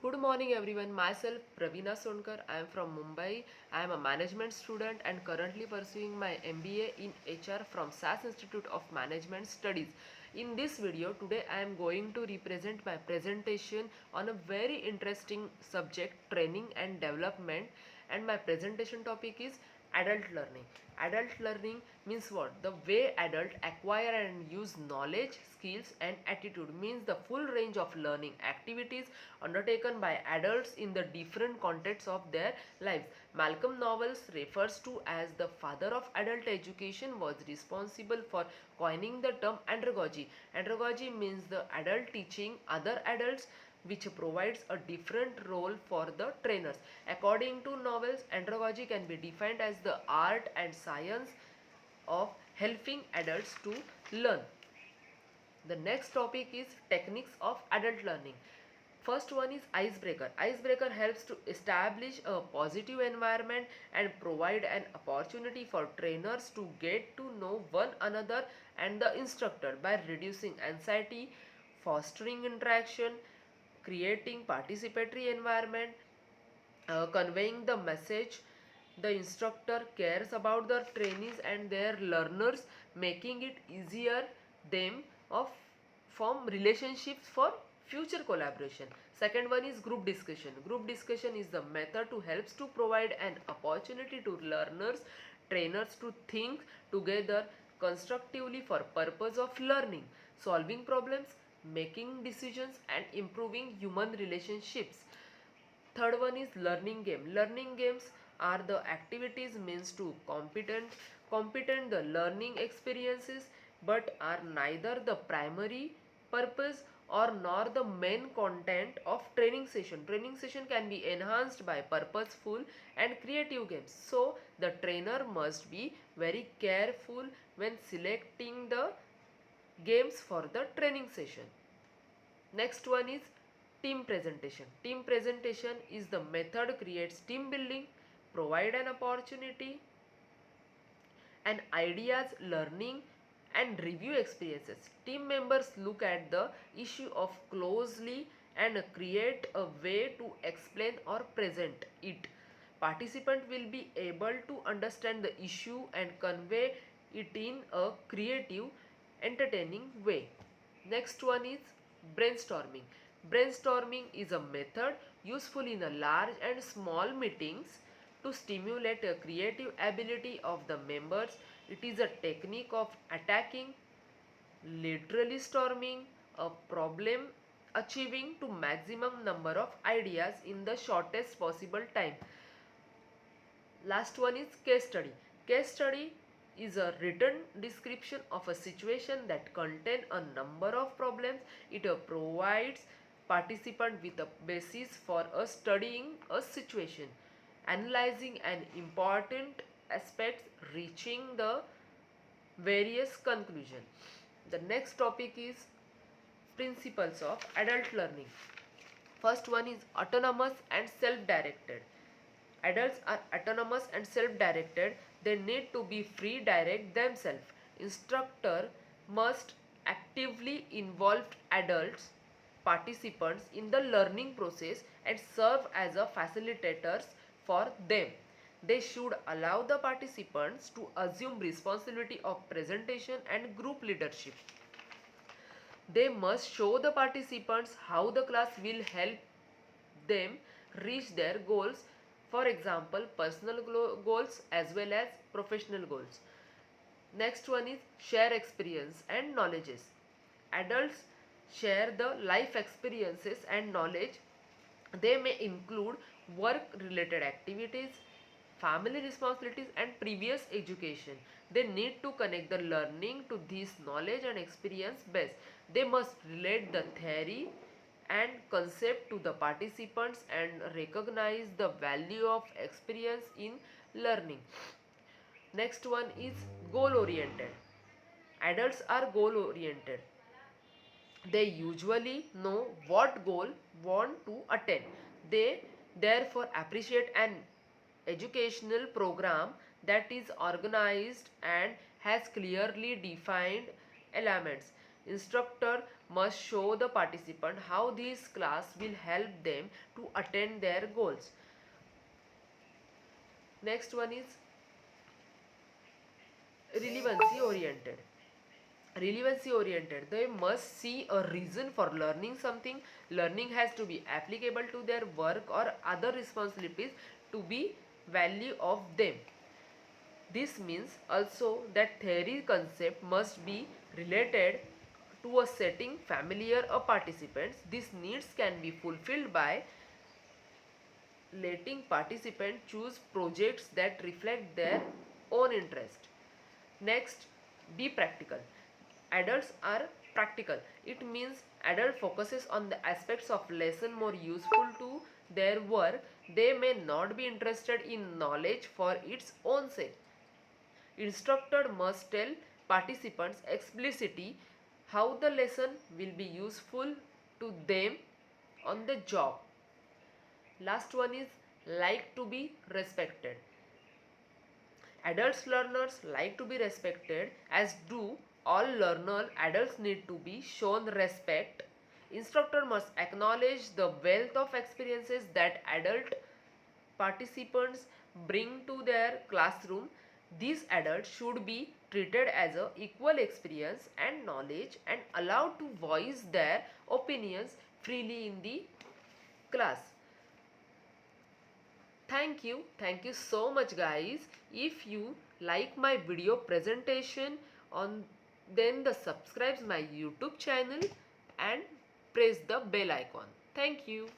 Good morning everyone. Myself Praveena Sonkar. I am from Mumbai. I am a management student and currently pursuing my MBA in HR from SAS Institute of Management Studies. In this video today I am going to represent my presentation on a very interesting subject, training and development, and my presentation topic is adult learning. Adult learning means what? The way adults acquire and use knowledge, skills and attitude, means the full range of learning activities undertaken by adults in the different contexts of their lives. Malcolm Knowles, refers to as the father of adult education, was responsible for coining the term andragogy. Andragogy means the adult teaching other adults, which provides a different role for the trainers. According to Knowles, andragogy can be defined as the art and science of helping adults to learn. The next topic is techniques of adult learning. First one is icebreaker. Icebreaker helps to establish a positive environment and provide an opportunity for trainers to get to know one another and the instructor by reducing anxiety, fostering interaction, creating participatory environment, conveying the message the instructor cares about the trainees and their learners, making it easier them of form relationships for future collaboration. Second one is group discussion. Group discussion is the method to helps to provide an opportunity to learners, trainers to think together constructively for purpose of learning, solving problems, making decisions and improving human relationships. Third one is learning game. Learning games are the activities means to competent the learning experiences, but are neither the primary purpose or nor the main content of training session. Training session can be enhanced by purposeful and creative games. So the trainer must be very careful when selecting the games for the training session. Next one is team presentation. Team presentation is the method creates team building, provide an opportunity and ideas, learning and review experiences. Team members look at the issue of closely and create a way to explain or present it. Participant will be able to understand the issue and convey it in a creative, entertaining way. Next one is brainstorming. Brainstorming is a method useful in a large and small meetings to stimulate a creative ability of the members. It is a technique of attacking, literally storming a problem, achieving to maximum number of ideas in the shortest possible time. Last one is case study. Case study is a written description of a situation that contain a number of problems. It provides participant with a basis for a studying a situation, analyzing an important aspects, reaching the various conclusion. The next topic is principles of adult learning. First one is autonomous and self-directed. Adults are autonomous and self-directed. They need to be free direct themselves. Instructor must actively involve adults participants in the learning process and serve as a facilitators for them. They should allow the participants to assume responsibility of presentation and group leadership. They must show the participants how the class will help them reach their goals, for example personal goals as well as professional goals. Next one is share experience and knowledges. Adults share the life experiences and knowledge. They may include work related activities, family responsibilities and previous education. They need to connect the learning to this knowledge and experience base. They must relate the theory and concept to the participants and recognize the value of experience in learning. Next one is goal oriented. Adults are goal oriented. They usually know what goal want to attain. They therefore appreciate an educational program that is organized and has clearly defined elements. Instructor must show the participant how this class will help them to attain their goals. Next one is relevancy oriented. Relevancy oriented, they must see a reason for learning something. Learning has to be applicable to their work or other responsibilities to be value of them. This means also that theory concept must be related to a setting familiar to participants. These needs can be fulfilled by letting participants choose projects that reflect their own interest. Next, be practical. Adults are practical. It means adult focuses on the aspects of lesson more useful to their work. They may not be interested in knowledge for its own sake. Instructor must tell participants explicitly how the lesson will be useful to them on the job. Last one is like to be respected. Adults learners like to be respected, as do all learner. Adults need to be shown respect. Instructor must acknowledge the wealth of experiences that adult participants bring to their classroom. These adults should be treated as a equal experience and knowledge and allowed to voice their opinions freely in the class. Thank you so much guys. If you like my video presentation on, then the subscribe my YouTube channel and press the bell icon. Thank you.